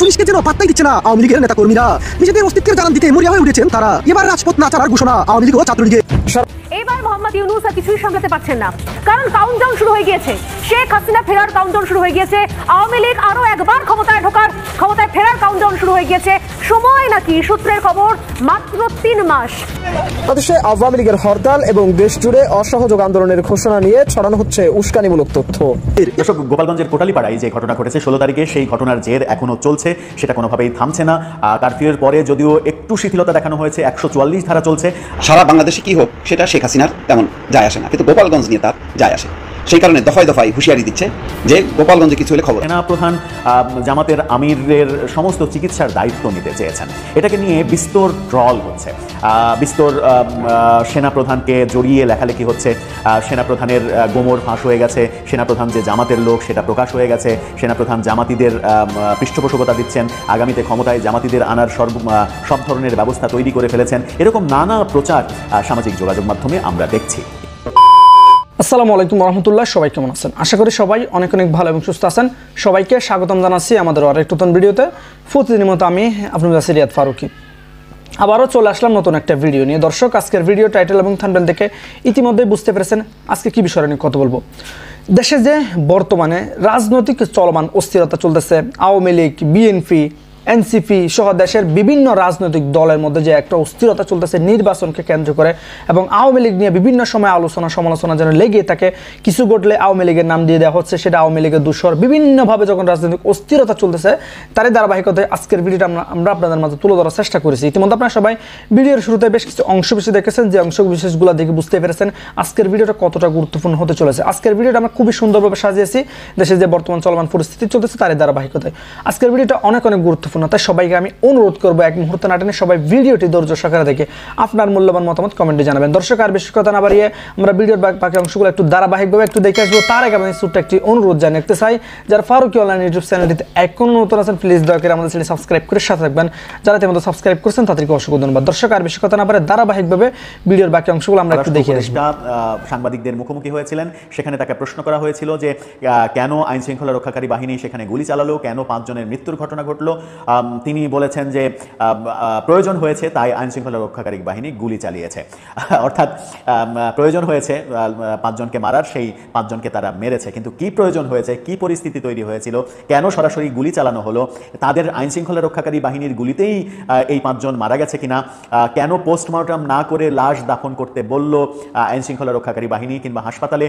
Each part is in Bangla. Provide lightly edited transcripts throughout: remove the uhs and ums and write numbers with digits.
পুলিশকে যেন পাত্তাই দিচ্ছে না আওয়ামী লীগের নেতা কর্মীরা। নিজেদের অস্তিত্বের জানান দিতে মরিয়া হয়ে উঠেছেন তারা। এবার রাজপথ না ছাড়ার ঘোষণা আওয়ামী লীগ ও ছাত্রলীগের। এবার মোহাম্মদ ইউনূস আর কিছুই সামলাতে পারছেন না, কারণ কাউন্টডাউন শুরু হয়ে গিয়েছে। শেখ হাসিনা ফেরার কাউন্টডাউন শুরু হয়ে গিয়েছে। আওয়ামী লীগ আরো একবার ক্ষমতায় ফেরার কাউন্টডাউন শুরু হয়ে গিয়েছে। সময় নাকি সূত্রের খবর মাত্র 3 মাস। বাংলাদেশে আওয়ামী লীগের হরতাল এবং দেশ জুড়ে অসহযোগ আন্দোলনের ঘোষণা নিয়ে ছড়ানো হচ্ছে উস্কানিমূলক তথ্য। দর্শক, গোপালগঞ্জের কোটালীপাড়ায় যে ঘটনা ঘটেছে 16 তারিখে, সেই ঘটনার জের এখনো চলছে, সেটা কোনোভাবেই থামছে না। কারফিউর পরে যদিও একটু শিথিলতা দেখানো হয়েছে, 144 ধারা চলছে। সারা বাংলাদেশে কি হোক সেটা শেখ হাসিনার তেমন যায় আসে না, কিন্তু গোপালগঞ্জ নিয়ে তার যায় আসে। সেই কারণে দফায় দফায় হুঁশিয়ারি দিচ্ছে যে গোপালগঞ্জে কিছু হলে খবর। সেনাপ্রধান জামাতের আমিরের সমস্ত চিকিৎসার দায়িত্ব নিতে চেয়েছেন। এটাকে নিয়ে বিস্তর ট্রল হচ্ছে, বিস্তর সেনাপ্রধানকে জড়িয়ে লেখালেখি হচ্ছে। সেনাপ্রধানের গোমর ফাঁস হয়ে গেছে, সেনাপ্রধান যে জামাতের লোক সেটা প্রকাশ হয়ে গেছে। সেনাপ্রধান জামাতিদের পৃষ্ঠপোষকতা দিচ্ছেন, আগামীতে ক্ষমতায় জামাতিদের আনার সব ধরনের ব্যবস্থা তৈরি করে ফেলেছেন। এরকম নানা প্রচার সামাজিক যোগাযোগ মাধ্যমে আমরা দেখছি। আসসালামু আলাইকুম রহমতুল্লাহ, সবাই কেমন আছেন? আশা করি সবাই অনেক অনেক ভালো এবং সুস্থ আছেন। সবাইকে স্বাগতম জানাচ্ছি আমাদের আরেক নতুন ভিডিওতে। প্রতিদিনের মতো আমি আপনাদের কাছে রিয়াদ ফারুকি আবারও চলে আসলাম নতুন একটা ভিডিও নিয়ে। দর্শক, আজকের ভিডিও টাইটেল এবং থাম্বনেল দেখে ইতিমধ্যেই বুঝতে পেরেছেন আজকে কি বিষয় নিয়ে কথা বলবো। দেশে যে বর্তমানে রাজনৈতিক চলমান অস্থিরতা চলতেছে, আওয়ামী লীগ, বিএনপি, এনসিপি সহ দেশের বিভিন্ন রাজনৈতিক দলের মধ্যে যে একটা অস্থিরতা চলতেছে নির্বাচনকে কেন্দ্র করে, এবং আওয়ামী লীগ নিয়ে বিভিন্ন সময় আলোচনা সমালোচনা যেন লেগে থাকে। কিছু ঘটলে আওয়ামী লীগের নাম দিয়ে দেওয়া হচ্ছে, সেটা আওয়ামী লীগের দূষর। বিভিন্নভাবে যখন রাজনৈতিক অস্থিরতা চলতেছে, তারই ধারাবাহিকতায় আজকের ভিডিওটা আমরা আপনাদের মাঝে তুলে ধরার চেষ্টা করেছি। ইতিমধ্যে আপনারা সবাই ভিডিওর শুরুতে বেশ কিছু অংশ বিশেষ দেখেছেন, যে অংশ বিশেষগুলো দেখে বুঝতে পেরেছেন আজকের ভিডিওটা কতটা গুরুত্বপূর্ণ হতে চলেছে। আজকের ভিডিওটা আমরা খুবই সুন্দরভাবে সাজিয়েছি দেশে যে বর্তমান চলমান পরিস্থিতি চলতেছে তারই ধারাবাহিকতায়। আজকের ভিডিওটা অনেক অনেক গুরুত্বপূর্ণ, তাই সবাইকে আমি অনুরোধ করবো এক মুহূর্তে না টেনে সবাই ভিডিওটি ধৈর্য সহকারে দেখে আপনার মূল্যবান মতামত কমেন্টে জানাবেন। দর্শক, আর বেশি কথা না বাড়িয়ে আমরা ভিডিওর বাকি অংশগুলো একটু ধারাবাহিকভাবে একটু দেখে আসবো। তার আগে আমি ছোট্ট একটি অনুরোধ জানিয়ে রাখতে চাই, যারা ফারুকি অনলাইন ইউটিউব চ্যানেলটিতে এখনো নতুন আছেন, প্লিজ দয়া করে আমাদের চ্যানেল সাবস্ক্রাইব করে সাথে থাকবেন। যারা ইতিমধ্যে সাবস্ক্রাইব করছেন তাদেরকে অসংখ্য ধন্যবাদ। দর্শক, আর বেশি কথা না বাড়িয়ে ধারাবাহিকভাবে ভিডিওর বাকি অংশগুলো আমরা একটু দেখে আসবো। সাংবাদিকদের মুখোমুখি হয়েছিলেন, সেখানে তাকে প্রশ্ন করা হয়েছিল যে কেন আইন শৃঙ্খলা রক্ষাকারী বাহিনী সেখানে গুলি চালালো, কেন 5 জনের মৃত্যুর ঘটনা ঘটলো। তিনি বলেছেন যে প্রয়োজন হয়েছে তাই আইন শৃঙ্খলা রক্ষাকারী বাহিনী গুলি চালিয়েছে। অর্থাৎ প্রয়োজন হয়েছে 5 জনকে মারার, সেই 5 জনকে তারা মেরেছে। কিন্তু কি প্রয়োজন হয়েছে, কি পরিস্থিতি তৈরি হয়েছিল, কেন সরাসরি গুলি চালানো হলো, তাদের আইন শৃঙ্খলা রক্ষাকারী বাহিনীর গুলিতেই এই 5 জন মারা গেছে কিনা, কেন পোস্টমর্টম না করে লাশ দাফন করতে বলল আইন শৃঙ্খলা রক্ষাকারী বাহিনী, কিংবা হাসপাতালে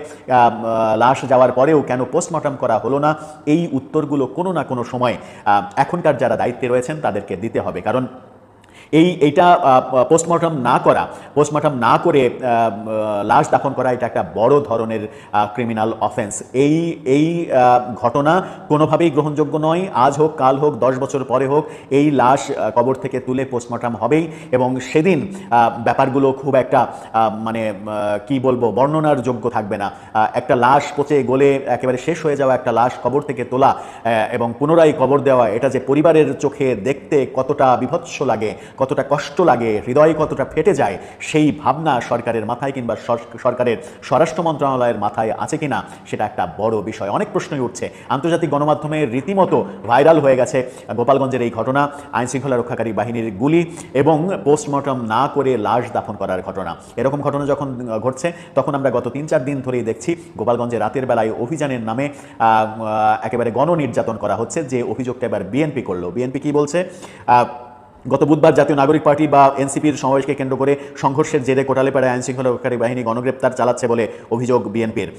লাশ যাওয়ার পরেও কেন পোস্টমর্টম করা হলো না, এই উত্তরগুলো কোনো না কোনো সময় এখনকার যারা দায়িত্বে রয়েছেন তাদেরকে দিতে হবে। কারণ এইটা পোস্টমর্টম না করে লাশ দাফন করা এটা একটা বড় ধরনের ক্রিমিনাল অফেন্স। এই ঘটনা কোনোভাবেই গ্রহণযোগ্য নয়। আজ হোক, কাল হোক, 10 বছর পরে হোক, এই লাশ কবর থেকে তুলে পোস্টমর্টম হবেই। এবং সেদিন ব্যাপারগুলো খুব একটা কি বলবো, বর্ণনার যোগ্য থাকবে না। একটা লাশ পচে গলে একেবারে শেষ হয়ে যাওয়া একটা লাশ কবর থেকে তোলা এবং পুনরায় কবর দেওয়া, এটা যে পরিবারের চোখে দেখতে কতটা বিভৎস লাগে, কতটা কষ্ট লাগে, হৃদয় কতটা ফেটে যায়, সেই ভাবনা সরকারের মাথায় কিংবা সরকারের স্বরাষ্ট্র মন্ত্রণালয়ের মাথায় আছে কিনা, সেটা একটা বড় বিষয়। অনেক প্রশ্নই উঠছে। আন্তর্জাতিক গণমাধ্যমে রীতিমতো ভাইরাল হয়ে গেছে গোপালগঞ্জের এই ঘটনা, আইন শৃঙ্খলা রক্ষাকারী বাহিনীর গুলি এবং পোস্টমর্টম না করে লাশ দাফন করার ঘটনা। এরকম ঘটনা যখন ঘটছে তখন আমরা গত 3-4 দিন ধরেই দেখছি গোপালগঞ্জে রাতের বেলায় অভিযানের নামে একেবারে গণনির্যাতন করা হচ্ছে। যে অভিযোগটা এবার বিএনপি করলো। বিএনপি কি বলছে? গত বুধবার জাতীয় নাগরিক পার্টি বা এনসিপির সমাবেশকে কেন্দ্র করে সংঘর্ষের জেরে কোটালীপাড়ায় আইন শৃঙ্খলা রক্ষাকারী বাহিনী গণগ্রেপ্তার চালাচ্ছে বলে অভিযোগ বিএনপির।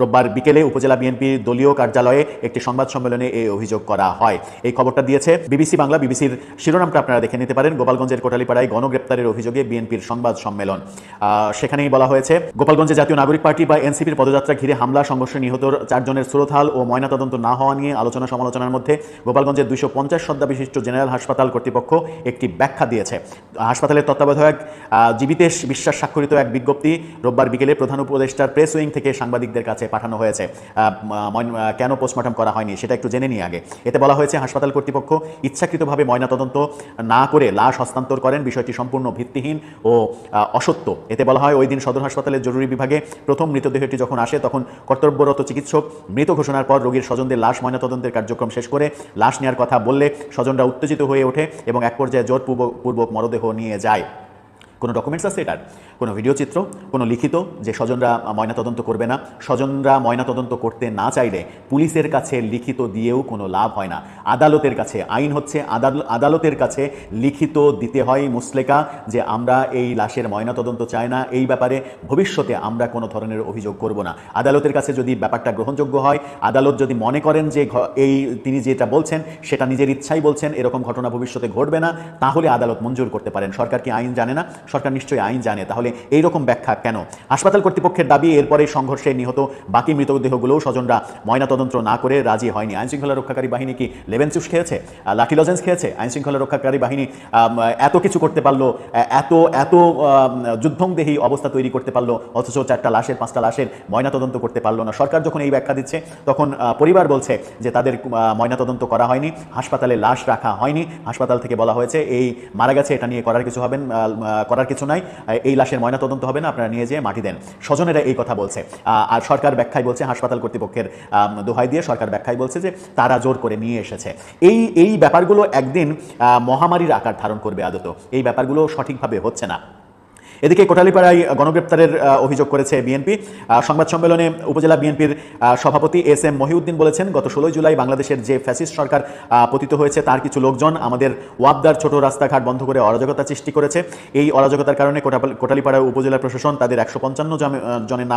রোববার বিকেলে উপজেলা বিএনপির দলীয় কার্যালয়ে একটি সংবাদ সম্মেলনে এই অভিযোগ করা হয়। এই খবরটা দিয়েছে বিবিসি বাংলা। বিবিসির শিরোনামটা আপনারা দেখে নিতে পারেন। গোপালগঞ্জের কোটালীপাড়ায় গণগ্রেপ্তারের অভিযোগে বিএনপির সংবাদ সম্মেলন। সেখানেই বলা হয়েছে, গোপালগঞ্জে জাতীয় নাগরিক পার্টি বা এনসিপির পদযাত্রা ঘিরে হামলা সংঘর্ষে নিহত 4 জনের সুরতহাল ও ময়নাতদন্ত না হওয়া নিয়ে আলোচনা সমালোচনার মধ্যে গোপালগঞ্জের 250 শয্যা বিশিষ্ট জেনারেল হাসপাতাল কর্তৃপক্ষ একটি ব্যাখ্যা দিয়েছে। হাসপাতালের তত্ত্বাবধায়ক জীবিতেশ বিশ্বাস স্বাক্ষরিত এক বিজ্ঞপ্তি রোববার বিকেলে প্রধান উপদেষ্টার প্রেস উইং থেকে সাংবাদিকদের কাছে কাছে পাঠানো হয়েছে। কেন পোস্টমর্টম করা হয়নি সেটা একটু জেনে নিই আগে। এতে বলা হয়েছে হাসপাতাল কর্তৃপক্ষ ইচ্ছাকৃতভাবে ময়নাতদন্ত না করে লাশ হস্তান্তর করেন, বিষয়টি সম্পূর্ণ ভিত্তিহীন ও অসত্য। এতে বলা হয় ওই দিন সদর হাসপাতালের জরুরি বিভাগে প্রথম মৃতদেহটি যখন আসে তখন কর্তব্যরত চিকিৎসক মৃত ঘোষণার পর রোগীর স্বজনদের লাশ ময়নাতদন্তের কার্যক্রম শেষ করে লাশ নেওয়ার কথা বললে স্বজনরা উত্তেজিত হয়ে ওঠে এবং এক পর্যায়ে জোরপূর্বক মরদেহ নিয়ে যায়। কোনো ডকুমেন্টস আছে এটার? কোনো ভিডিও চিত্র, কোনো লিখিত যে স্বজনরা ময়নাতদন্ত করবে না? স্বজনরা ময়নাতদন্ত করতে না চাইলে পুলিশের কাছে লিখিত দিয়েও কোনো লাভ হয় না। আদালতের কাছে, আইন হচ্ছে আদালতের কাছে লিখিত দিতে হয় মুসলেকা যে আমরা এই লাশের ময়নাতদন্ত চাই না, এই ব্যাপারে ভবিষ্যতে আমরা কোনো ধরনের অভিযোগ করব না। আদালতের কাছে যদি ব্যাপারটা গ্রহণযোগ্য হয়, আদালত যদি মনে করেন যে তিনি যেটা বলছেন সেটা নিজের ইচ্ছাই বলছেন, এরকম ঘটনা ভবিষ্যতে ঘটবে না, তাহলে আদালত মঞ্জুর করতে পারেন। সরকার কি আইন জানে না? সরকার নিশ্চয়ই আইন জানে, তাহলে এইরকম ব্যাখ্যা কেন? হাসপাতাল কর্তৃপক্ষের দাবি এরপরে সংঘর্ষে নিহত বাকি মৃতদেহগুলোও স্বজনরা ময়নাতদন্ত না করে রাজি হয়নি। আইনশৃঙ্খলা রক্ষাকারী বাহিনী কি লেবেন চুষ খেয়েছে, লাঠি লজেন্স খেয়েছে? আইনশৃঙ্খলা রক্ষাকারী বাহিনী এত কিছু করতে পারলো, এত যুদ্ধংদেহী অবস্থা তৈরি করতে পারলো, অথচ 4টা লাশের 5টা লাশের ময়নাতদন্ত করতে পারলো না। সরকার যখন এই ব্যাখ্যা দিচ্ছে তখন পরিবার বলছে যে তাদের ময়নাতদন্ত করা হয়নি, হাসপাতালে লাশ রাখা হয়নি, হাসপাতাল থেকে বলা হয়েছে এই মারা গেছে, এটা নিয়ে করার কিছু নাই, এই লাশের ময়নাতদন্ত হবে না, আপনারা নিয়ে যেয়ে মাটি দেন। স্বজনেরা এই কথা বলছে। আর সরকার ব্যাখ্যায় বলছে, হাসপাতাল কর্তৃপক্ষের দোহাই দিয়ে সরকার ব্যাখ্যায় বলছে যে তারা জোর করে নিয়ে এসেছে। এই ব্যাপারগুলো একদিন মহামারীর আকার ধারণ করবে। আদত এই ব্যাপারগুলো সঠিকভাবে হচ্ছে না। এদিকে কোটালীপাড়ায় গণগ্রেপ্তারের অভিযোগ করেছে বিএনপি। সংবাদ সম্মেলনে উপজেলা বিএনপির সভাপতি এস এম মহিউদ্দিন বলেছেন, গত 16 জুলাই বাংলাদেশের যে ফ্যাসিস্ট সরকার পতিত হয়েছে তার কিছু লোকজন আমাদের ওয়াবদার ছোট রাস্তাঘাট বন্ধ করে অরাজকতা সৃষ্টি করেছে। এই অরাজকতার কারণে কোটালীপাড়া উপজেলা প্রশাসন তাদের 155 জনের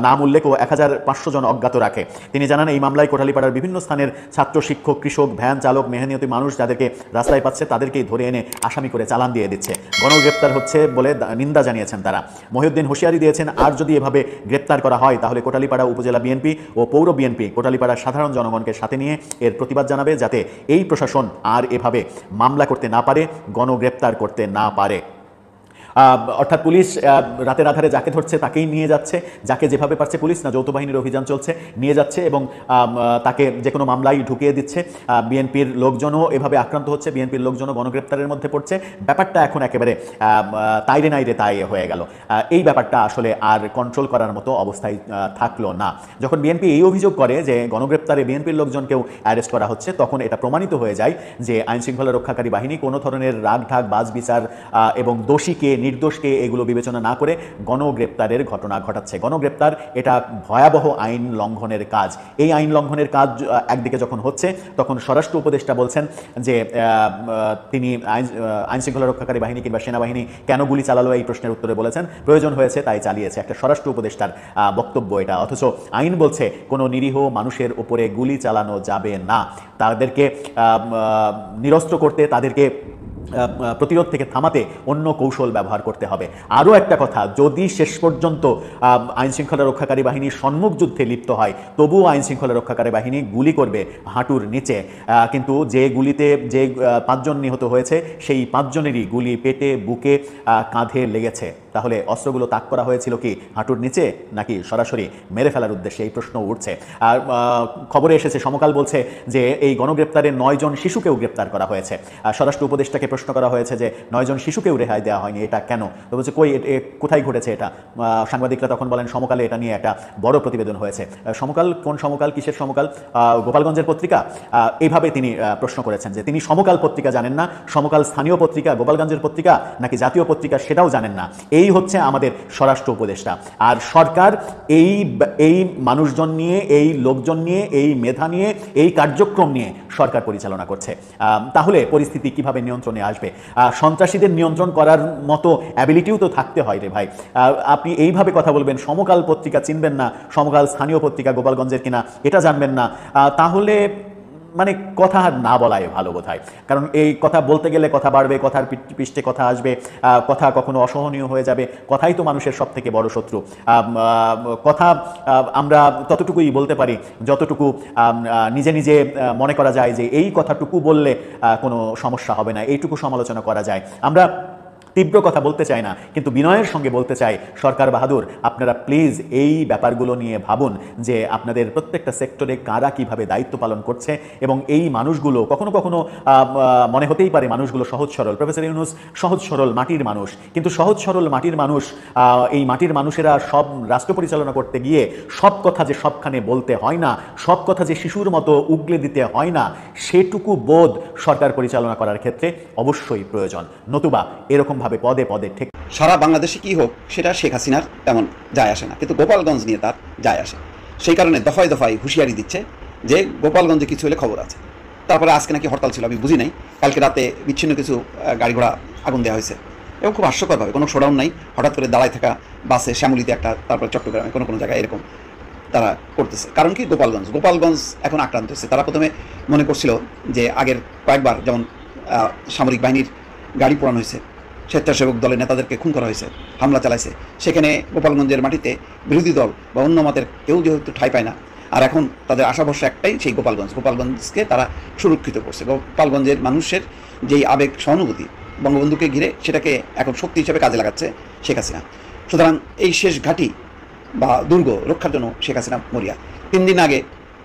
নাম উল্লেখ ও 1500 জন অজ্ঞাত রাখে। তিনি জানান, এই মামলায় কোটালীপাড়ার বিভিন্ন স্থানের ছাত্র, শিক্ষক, কৃষক, ভ্যান চালক, মেহনতি মানুষ যাদেরকে রাস্তায় পাচ্ছে তাদেরকেই ধরে এনে আসামি করে চালান দিয়ে দিচ্ছে। গণগ্রেপ্তার হচ্ছে বলে নিন্দা জানিয়েছেন তারা। মহিউদ্দিন হুঁশিয়ারি দিয়েছেন, আর যদি এভাবে গ্রেপ্তার করা হয় তাহলে কোটালীপাড়া উপজেলা বিএনপি ও পৌর বিএনপি কোটালীপাড়ার সাধারণ জনগণকে সাথে নিয়ে এর প্রতিবাদ জানাবে, যাতে এই প্রশাসন আর এভাবে মামলা করতে না পারে, গণগ্রেপ্তার করতে না পারে। অর্থাৎ পুলিশ রাতের আধারে যাকে ধরছে তাকেই নিয়ে যাচ্ছে, যাকে যেভাবে পারছে পুলিশ না যৌথ বাহিনীর অভিযান চলছে, নিয়ে যাচ্ছে এবং তাকে যে কোনো মামলায় ঢুকিয়ে দিচ্ছে। বিএনপির লোকজনও এভাবে আক্রান্ত হচ্ছে, বিএনপির লোকজনও গণগ্রেপ্তারের মধ্যে পড়ছে। ব্যাপারটা এখন একেবারে তাইরে নাইরে তাই হয়ে গেল। এই ব্যাপারটা আসলে আর কন্ট্রোল করার মতো অবস্থায় থাকলো না। যখন বিএনপি এই অভিযোগ করে যে গণগ্রেপ্তারে বিএনপির লোকজনকেও অ্যারেস্ট করা হচ্ছে, তখন এটা প্রমাণিত হয়ে যায় যে আইনশৃঙ্খলা রক্ষাকারী বাহিনী কোনো ধরনের রাগঢাক, বাজবিচার এবং দোষীকে নির্দোষকে এগুলো বিবেচনা না করে গণগ্রেপ্তারের ঘটনা ঘটাচ্ছে। গণগ্রেপ্তার এটা ভয়াবহ আইন লঙ্ঘনের কাজ। এই আইন লঙ্ঘনের কাজ একদিকে যখন হচ্ছে তখন স্বরাষ্ট্র উপদেষ্টা বলছেন যে তিনি আইনশৃঙ্খলা রক্ষাকারী বাহিনী কিংবা সেনাবাহিনী কেন গুলি চালালো এই প্রশ্নের উত্তরে বলেছেন প্রয়োজন হয়েছে তাই চালিয়েছে। একটা স্বরাষ্ট্র উপদেষ্টার বক্তব্য এটা, অথচ আইন বলছে কোনো নিরীহ মানুষের উপরে গুলি চালানো যাবে না। তাদেরকে নিরস্ত্র করতে, তাদেরকে প্রতিরোধ থেকে থামাতে অন্য কৌশল ব্যবহার করতে হবে। আরও একটা কথা, যদি শেষ পর্যন্ত আইনশৃঙ্খলা রক্ষাকারী বাহিনী সম্মুখ যুদ্ধে লিপ্ত হয় তবুও আইনশৃঙ্খলা রক্ষাকারী বাহিনী গুলি করবে হাঁটুর নিচে। কিন্তু যে গুলিতে যে 5 জন নিহত হয়েছে সেই 5 জনেরই গুলি পেটে, বুকে, কাঁধে লেগেছে। তাহলে অস্ত্রগুলো তাক করা হয়েছিল কি হাঁটুর নিচে নাকি সরাসরি মেরে ফেলার উদ্দেশ্যে, এই প্রশ্ন উঠছে। আর খবরে এসেছে, সমকাল বলছে যে এই গণগ্রেপ্তারে 9 জন শিশুকেও গ্রেপ্তার করা হয়েছে। স্বরাষ্ট্র উপদেষ্টাকে প্রশ্ন করা হয়েছে যে 9 জন শিশুকেও রেহাই দেওয়া হয়নি, এটা কেন? তো বলছে কই, কোথায় ঘটেছে এটা? সাংবাদিকরা তখন বলেন সমকালে এটা নিয়ে একটা বড় প্রতিবেদন হয়েছে। সমকাল কোন সমকাল, কিসের সমকাল? গোপালগঞ্জের পত্রিকা? এইভাবে তিনি প্রশ্ন করেছেন যে তিনি সমকাল পত্রিকা জানেন না, সমকাল স্থানীয় পত্রিকা, গোপালগঞ্জের পত্রিকা নাকি জাতীয় পত্রিকা সেটাও জানেন না। এই হচ্ছে আমাদের স্বরাষ্ট্র উপদেষ্টা। আর সরকার এই মানুষজন নিয়ে, এই লোকজন নিয়ে, এই মেধা নিয়ে, এই কার্যক্রম নিয়ে সরকার পরিচালনা করছে। তাহলে পরিস্থিতি কিভাবে নিয়ন্ত্রণে আসবে? সন্ত্রাসীদের নিয়ন্ত্রণ করার মতো অ্যাবিলিটিও তো থাকতে হয় রে ভাই। আপনি এইভাবে কথা বলবেন, সমকাল পত্রিকা চিনবেন না, সমকাল স্থানীয় পত্রিকা গোপালগঞ্জের কিনা এটা জানবেন না, তাহলে মানে কথা না বলাই ভালো বোধ হয়। কারণ এই কথা বলতে গেলে কথা বাড়বে, কথার পৃষ্ঠে কথা আসবে, কথা কখনো অসহনীয় হয়ে যাবে। কথাই তো মানুষের সব থেকে বড় শত্রু। কথা আমরা ততটুকুই বলতে পারি যতটুকু নিজে নিজে মনে করা যায় যে এই কথাটুকু বললে কোনো সমস্যা হবে না, এইটুকু সমালোচনা করা যায়। আমরা তীব্র কথা বলতে চাই না, কিন্তু বিনয়ের সঙ্গে বলতে চাই, সরকার বাহাদুর আপনারা প্লিজ এই ব্যাপারগুলো নিয়ে ভাবুন যে আপনাদের প্রত্যেকটা সেক্টরে কারা কিভাবে দায়িত্ব পালন করছে, এবং এই মানুষগুলো কখনো কখনো মনে হতেই পারে মানুষগুলো সহজ সরল। প্রফেসর ইউনূস সহজ সরল মাটির মানুষ, কিন্তু সহজ সরল মাটির মানুষ, এই মাটির মানুষেরা সব রাষ্ট্র পরিচালনা করতে গিয়ে সব কথা যে সবখানে বলতে হয় না, সব কথা যে শিশুর মতো উগলে দিতে হয় না, সেটুকু বোধ সরকার পরিচালনা করার ক্ষেত্রে অবশ্যই প্রয়োজন, নতুবা এরকমভাবে পদে পদে ঠিক সারা বাংলাদেশে কি হোক সেটা শেখ হাসিনার তেমন যায় আসে না, কিন্তু গোপালগঞ্জ নিয়ে তার যায় আসে। সেই কারণে দফায় দফায় হুঁশিয়ারি দিচ্ছে যে গোপালগঞ্জে কিছু হলে খবর আছে। তারপরে আজকে নাকি হরতাল ছিল, আমি বুঝি নাই। কালকে রাতে বিচ্ছিন্ন কিছু গাড়ি ঘোড়া আগুন দেওয়া হয়েছে এবং খুব হাস্যকরভাবে, কোনো শোডাউন নাই, হঠাৎ করে দাঁড়ায় থাকা বাসে শ্যামলীতে একটা, তারপরে চট্টগ্রামে কোনো কোনো জায়গায় এরকম তারা করতেছে। কারণ কি, গোপালগঞ্জ এখন আক্রান্ত হচ্ছে। তারা প্রথমে মনে করছিল যে আগের কয়েকবার যেমন সামরিক বাহিনীর গাড়ি পোড়ানো হয়েছে, স্বেচ্ছাসেবক দলের নেতাদেরকে খুন করা হয়েছে, হামলা চালাইছে, সেখানে গোপালগঞ্জের মাটিতে বিরোধী দল বা অন্য মতের কেউ যেহেতু ঠাঁই পায় না, আর এখন তাদের আশা ভরসা একটাই, সেই গোপালগঞ্জকে তারা সুরক্ষিত করছে। গোপালগঞ্জের মানুষের যেই আবেগ সহানুভূতি বঙ্গবন্ধুকে ঘিরে, সেটাকে এখন শক্তি হিসেবে কাজে লাগাচ্ছে শেখ হাসিনা। সুতরাং এই শেষ ঘাঁটি বা দুর্গ রক্ষার জন্য শেখ হাসিনা মরিয়া। 3 দিন আগে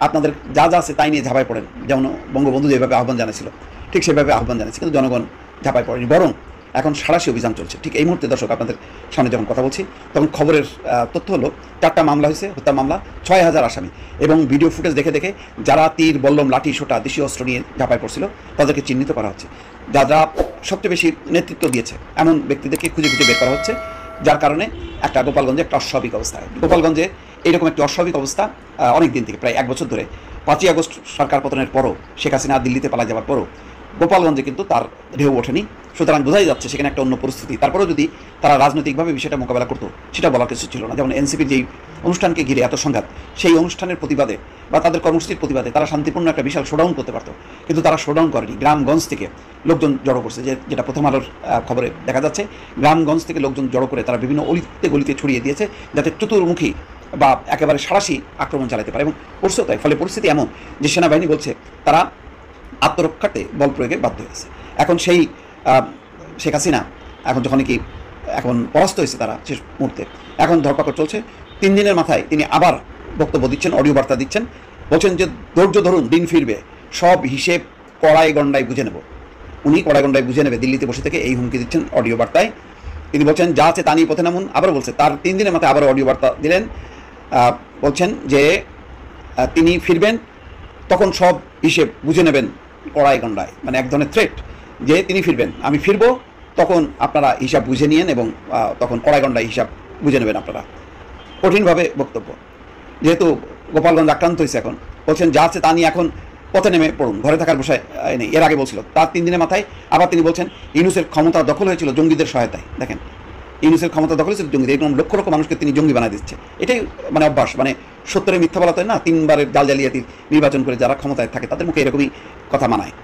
আপনাদের যা যা আছে তাই নিয়ে ঝাঁপায় পড়েন, যেমন বঙ্গবন্ধু যেভাবে আহ্বান জানিয়েছিল ঠিক সেভাবে আহ্বান জানিয়েছে, কিন্তু জনগণ ঝাঁপায় পড়েনি, বরং এখন সাঁড়াশি অভিযান চলছে। ঠিক এই মুহূর্তে দর্শক আপনাদের সামনে যখন কথা বলছি, তখন খবরের তথ্য হলো 4টা মামলা হয়েছে, হত্যা মামলা, 6000 আসামি, এবং ভিডিও ফুটেজ দেখে দেখে যারা তীর, বল্লম, লাঠি, সোটা, দেশীয় অস্ত্র নিয়ে ঝাঁপায় পড়ছিল তাদেরকে চিহ্নিত করা হচ্ছে। যারা সবচেয়ে বেশি নেতৃত্ব দিয়েছে এমন ব্যক্তিদেরকে খুঁজে খুঁজে বের করা হচ্ছে, যার কারণে একটা গোপালগঞ্জে একটা অস্বাভাবিক অবস্থা। গোপালগঞ্জে এইরকম একটি অস্বাভাবিক অবস্থা অনেক দিন থেকে, প্রায় 1 বছর ধরে, 5ই আগস্ট সরকার পতনের পরও, শেখ হাসিনা দিল্লিতে পালা যাওয়ার পরও গোপালগঞ্জে কিন্তু তার ঢেউ ওঠেনি। সুতরাং বোঝাই যাচ্ছে সেখানে একটা অন্য পরিস্থিতি। তারপরেও যদি তারা রাজনৈতিকভাবে বিষয়টা মোকাবেলা করতো, সেটা বলার কিছু ছিল না। যেমন এনসিপির যেই অনুষ্ঠানকে ঘিরে এত সংঘাত, সেই অনুষ্ঠানের প্রতিবাদে বা তাদের কর্মসূচির প্রতিবাদে তারা শান্তিপূর্ণ একটা বিশাল শোডাউন করতে পারতো, কিন্তু তারা শোডাউন করেনি। গ্রামগঞ্জ থেকে লোকজন জড়ো করছে, যেটা প্রথম আলোর খবরে দেখা যাচ্ছে। গ্রামগঞ্জ থেকে লোকজন জড়ো করে তারা বিভিন্ন অলিতে গলিতে ছড়িয়ে দিয়েছে, যাতে চতুর্মুখী বা একেবারে সাঁড়াশি আক্রমণ চালাতে পারে, এবং করছেও তাই। ফলে পরিস্থিতি এমন যে সেনাবাহিনী বলছে তারা আত্মরক্ষার্থে বল প্রয়োগে বাধ্য হয়েছে। এখন সেই শেখ হাসিনা এখন যখন কি এখন পরাস্ত হয়েছে তারা শেষ মুহূর্তে, এখন ধরপাকড় চলছে। 3 দিনের মাথায় তিনি আবার বক্তব্য দিচ্ছেন, অডিও বার্তা দিচ্ছেন, বলছেন যে ধৈর্য ধরুন, দিন ফিরবে, সব হিসেব কড়াই গণ্ডায় বুঝে নেব। উনি কড়াই গণ্ডায় বুঝে নেবে দিল্লিতে বসে থেকে এই হুমকি দিচ্ছেন অডিও বার্তায়। তিনি বলছেন যা আছে তা নিয়ে পথে নামুন। আবারও বলছে, তার 3 দিনের মাথায় আবার অডিও বার্তা দিলেন, বলছেন যে তিনি ফিরবেন, তখন সব হিসেব বুঝে নেবেন কড়াই গণ্ডায়, মানে এক ধরনের থ্রেট যে তিনি ফিরবেন, আমি ফিরবো, তখন আপনারা হিসাব বুঝে নিয়েন এবং তখন কড়াই গণ্ডায় হিসাব বুঝে নেবেন আপনারা। কঠিনভাবে বক্তব্য, যেহেতু গোপালগঞ্জ আক্রান্ত হয়েছে, এখন বলছেন যা আছে তা নিয়ে এখন পথে নেমে পড়ুন, ঘরে থাকার বিষয় নেই। এর আগে বলছিল, তার 3 দিনের মাথায় আবার তিনি বলছেন ইউনূসের ক্ষমতা দখল হয়েছিল জঙ্গিদের সহায়তায়। দেখেন, ইউনূসের ক্ষমতা দখল হয়েছিল জঙ্গিদের, এরকম লক্ষ লক্ষ মানুষকে তিনি জঙ্গি বানায় দিচ্ছে। এটাই মানে অভ্যাস, মানে সত্যরে মিথ্যা বলা তো না, 3বারের জাল জালিয়াতি নির্বাচন করে যারা ক্ষমতায় থাকে তাদের মুখে এরকমই কথা মানায়।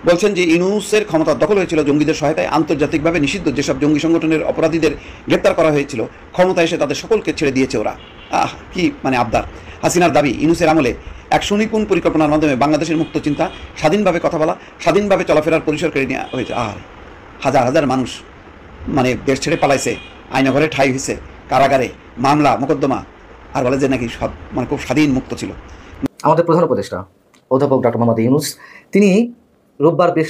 বলছেন যে ইউনূসের ক্ষমতা দখল হয়েছিল জঙ্গিদের সহায়তায়, আন্তর্জাতিকভাবে নিষিদ্ধ যেসব জঙ্গি সংগঠনের অপরাধীদের গ্রেপ্তার করা হয়েছিল, ক্ষমতা এসে তাদের সকলকে ছেড়ে দিয়েছে ওরা। কি মানে আবদার। হাসিনার দাবি, ইউনূসের আমলে এক সুনিপুণ পরিকল্পনার মাধ্যমে বাংলাদেশের মুক্ত চিন্তা, স্বাধীনভাবে কথা বলা, স্বাধীনভাবে চলাফেরার পরিসর কেড়ে নেওয়া হয়েছে। আর হাজার হাজার মানুষ মানে দেশ ছেড়ে পালাইছে, আয়নাঘরে ঠাঁই হয়েছে, কারাগারে মামলা মোকদ্দমা, আর বলে যে নাকি সব মানে খুব স্বাধীন মুক্ত ছিল। আমাদের প্রধান উপদেষ্টা অধ্যাপক ডক্টর মোহাম্মদ ইউনূস তিনি রোববার বেশ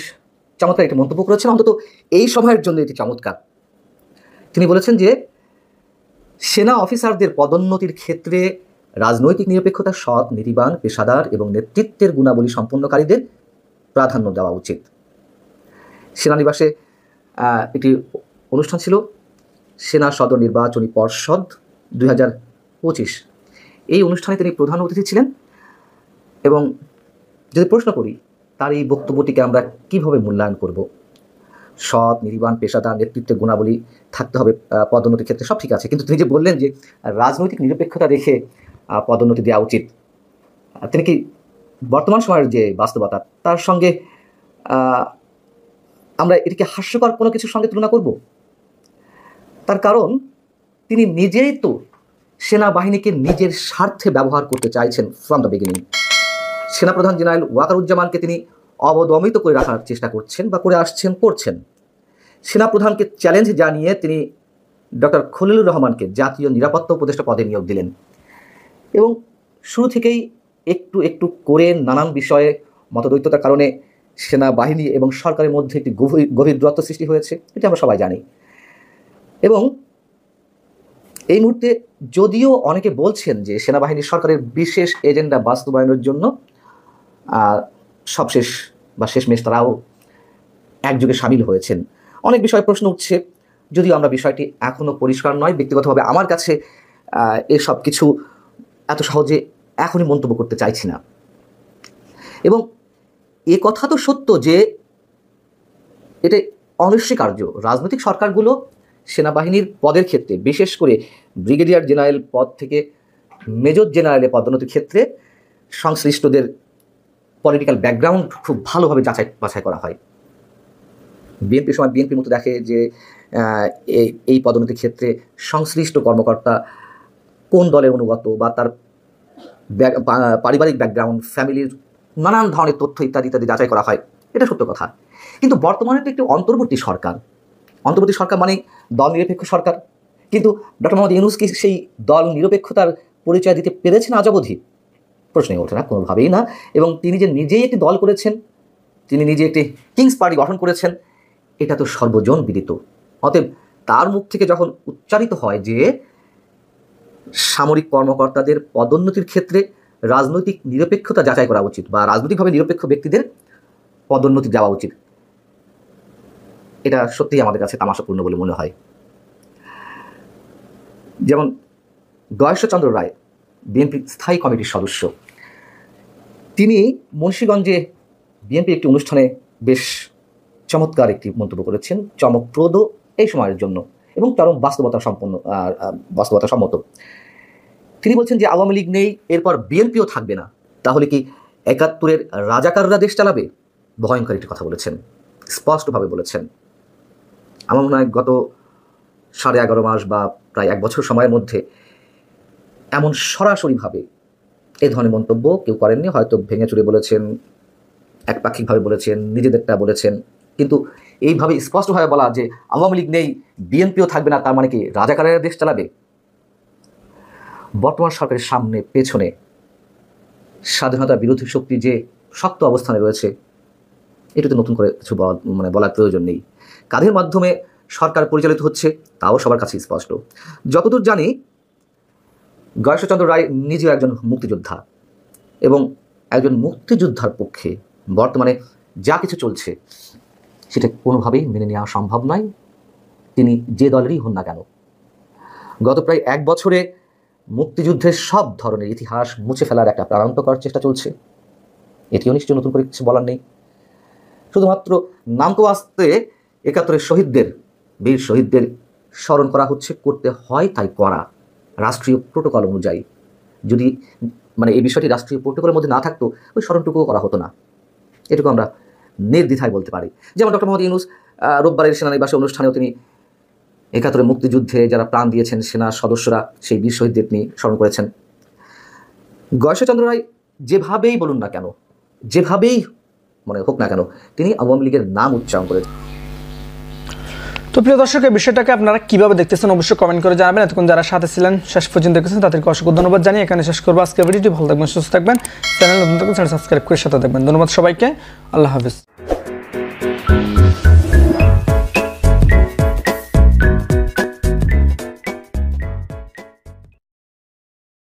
চমৎকার একটি মন্তব্য করেছেন, অন্তত এই সময়ের জন্য এটি চমৎকার। তিনি বলেছেন যে সেনা অফিসারদের পদোন্নতির ক্ষেত্রে রাজনৈতিক নিরপেক্ষতা, সৎ, নীতিবান, পেশাদার এবং নেতৃত্বের গুণাবলী সম্পন্নকারীদের প্রাধান্য দেওয়া উচিত। সেনানিবাসে একটি অনুষ্ঠান ছিল, সেনা সদর নির্বাচনী পর্ষদ 2025। এই অনুষ্ঠানে তিনি প্রধান অতিথি ছিলেন, এবং যদি প্রশ্ন করি তার এই বক্তব্যটিকে আমরা কিভাবে মূল্যায়ন করব, সৎ, নীতিবান, পেশাদার, নেতৃত্বের গুণাবলী থাকতে হবে পদোন্নতির ক্ষেত্রে, সব ঠিক আছে, কিন্তু তিনি যে বললেন যে রাজনৈতিক নিরপেক্ষতা রেখে পদোন্নতি দেওয়া উচিত, তিনি কি বর্তমান সময়ের যে বাস্তবতা তার সঙ্গে আমরা এটিকে হাস্যকর কোনো কিছুর সঙ্গে তুলনা করব? তার কারণ তিনি নিজেই তো সেনাবাহিনীকে নিজের স্বার্থে ব্যবহার করতে চাইছেন ফ্রম দ্য বিগিনিং। সেনাপ্রধান জেনারেল ওয়াকারুজ্জামানকে তিনি অবদমিত করে রাখার চেষ্টা করছেন বা করে আসছেন, করছেন। সেনাপ্রধানকে চ্যালেঞ্জ জানিয়ে তিনি ডক্টর খলিলুর রহমানকে জাতীয় নিরাপত্তা উপদেষ্টা পদে নিয়োগ দিলেন এবং শুরু থেকেই একটু একটু করে নানান বিষয়ে মতদ্বৈততার কারণে সেনাবাহিনী এবং সরকারের মধ্যে একটি গভীর দূরত্ব সৃষ্টি হয়েছে, এটা আমরা সবাই জানি। এবং এই মুহূর্তে যদিও অনেকে বলছেন যে সেনাবাহিনী সরকারের বিশেষ এজেন্ডা বাস্তবায়নের জন্য সবশেষ বা শেষমেশ তারাও একযোগে সামিল হয়েছেন, অনেক বিষয়ে প্রশ্ন উঠছে, যদিও আমরা বিষয়টি এখনও পরিষ্কার নয়। ব্যক্তিগতভাবে আমার কাছে এসব কিছু এত সহজে এখনই মন্তব্য করতে চাইছি না। এবং এ কথা তো সত্য যে এটা অনস্বীকার্য, রাজনৈতিক সরকারগুলো সেনাবাহিনীর পদের ক্ষেত্রে, বিশেষ করে ব্রিগেডিয়ার জেনারেল পদ থেকে মেজর জেনারেলের পদোন্নতির ক্ষেত্রে সংশ্লিষ্টদের পলিটিক্যাল ব্যাকগ্রাউন্ড খুব ভালোভাবে যাচাই বাছাই করা হয়। বিএনপির সময় বিএনপির মতো দেখে যে এই পদোন্নতির ক্ষেত্রে সংশ্লিষ্ট কর্মকর্তা কোন দলের অনুগত বা তার পারিবারিক ব্যাকগ্রাউন্ড, ফ্যামিলির নানান ধরনের তথ্য ইত্যাদি ইত্যাদি যাচাই করা হয়, এটা সত্য কথা। কিন্তু বর্তমানে তো একটি অন্তর্বর্তী সরকার মানে দল নিরপেক্ষ সরকার, কিন্তু ডক্টর মোহাম্মদ ইউনূস কি সেই দল নিরপেক্ষতার পরিচয় দিতে পেরেছেন আজ অবধি? প্রশ্নই ওঠে না, কোনোভাবেই না। এবং তিনি যে নিজেই একটি দল করেছেন, তিনি নিজে একটি কিংস পার্টি গঠন করেছেন, এটা তো সর্বজন বিদিত। অতএব তার মুখ থেকে যখন উচ্চারিত হয় যে সামরিক কর্মকর্তাদের পদোন্নতির ক্ষেত্রে রাজনৈতিক নিরপেক্ষতা যাচাই করা উচিত বা রাজনৈতিকভাবে নিরপেক্ষ ব্যক্তিদের পদোন্নতি দেওয়া উচিত, এটা সত্যিই আমাদের কাছে তামাশাপূর্ণ বলে মনে হয়। যেমন গয়েশ্বরচন্দ্র রায়, বিএনপি স্থায়ী কমিটির সদস্য, তিনি মুন্সিগঞ্জে বিএনপির একটি অনুষ্ঠানে বেশ চমৎকার একটি মন্তব্য করেছেন, চমকপ্রদ এই সময়ের জন্য এবং চরম বাস্তবতা সম্মত। তিনি বলছেন যে আওয়ামী লীগ নেই, এরপর বিএনপিও থাকবে না, তাহলে কি ৭১-এর রাজাকাররা দেশ চালাবে? ভয়ঙ্কর একটি কথা বলেছেন, স্পষ্টভাবে বলেছেন। আমার মনে হয় গত 11.5 মাস বা প্রায় 1 বছর সময়ের মধ্যে এমন সরাসরিভাবে এই ধরনের মন্তব্য কেউ করেননি। হয়তো ভেঙে চুরে বলেছেন, একপাক্ষিকভাবে বলেছেন, নিজেদেরটা বলেছেন, কিন্তু এইভাবে স্পষ্টভাবে বলা যে আওয়ামী লীগ নেই, বিএনপিও থাকবে না, তার মানে কি রাজাকারেরা দেশ চালাবে? বর্তমান সরকারের সামনে পেছনে স্বাধীনতা বিরোধী শক্তি যে শক্ত অবস্থানে রয়েছে, এটা তো নতুন করে কিছু বলার প্রয়োজন নেই। কাদের মাধ্যমে সরকার পরিচালিত হচ্ছে তাও সবার কাছে স্পষ্ট। যতদূর জানি গয়েশ্বরচন্দ্র রায় নিজেও একজন মুক্তিযোদ্ধা এবং একজন মুক্তিযোদ্ধার পক্ষে বর্তমানে যা কিছু চলছে সেটা কোনোভাবেই মেনে নেওয়া সম্ভব নয়, তিনি যে দলেরই হন না কেন। গত প্রায় 1 বছরে মুক্তিযুদ্ধের সব ধরনের ইতিহাস মুছে ফেলার একটা প্রাণান্তকর চেষ্টা চলছে, এটিও নিশ্চয়ই নতুন করে কিছু বলার নেই। শুধুমাত্র নামকো আসতে ৭১-এর শহীদদের, বীর শহীদদের স্মরণ করা হচ্ছে, করতে হয় তাই করা, রাষ্ট্রীয় প্রোটোকল অনুযায়ী। যদি এই বিষয়টি রাষ্ট্রীয় প্রোটোকলের মধ্যে না থাকতো, ওই স্মরণটুকুও করা হতো না, এটুকু আমরা নির্দ্বিধায় বলতে পারি। যেমন ডক্টর মোহাম্মদ ইউনূস রোববারের সেনানিবাসে অনুষ্ঠানেও তিনি ৭১-এর মুক্তিযুদ্ধে যারা প্রাণ দিয়েছেন সেনা সদস্যরা, সেই বীর শহীদদের তিনি স্মরণ করেছেন। গয়েশ্বরচন্দ্র রায় যেভাবেই বলুন না কেন, যেভাবেই হোক না কেন, তিনি আওয়ামী লীগের নাম উচ্চারণ করেছেন। তো প্রিয় দর্শক, এই বিষয়টাকে আপনারা কিভাবে দেখতেছেন অবশ্যই কমেন্ট করে জানাবেন। এতক্ষণ যারা সাথে ছিলেন, শেষ পর্যন্ত দেখেছেন, তাদেরকে অসংখ্য ধন্যবাদ জানিয়ে এখানে শেষ করবো আজকের ভিডিওটি। ভালো থাকবেন, সুস্থ থাকবেন, চ্যানেল নতুন থাকবেন, চ্যানেল সাবস্ক্রাইব করে সাথে থাকবেন। ধন্যবাদ সবাইকে, আল্লাহ হাফিজ।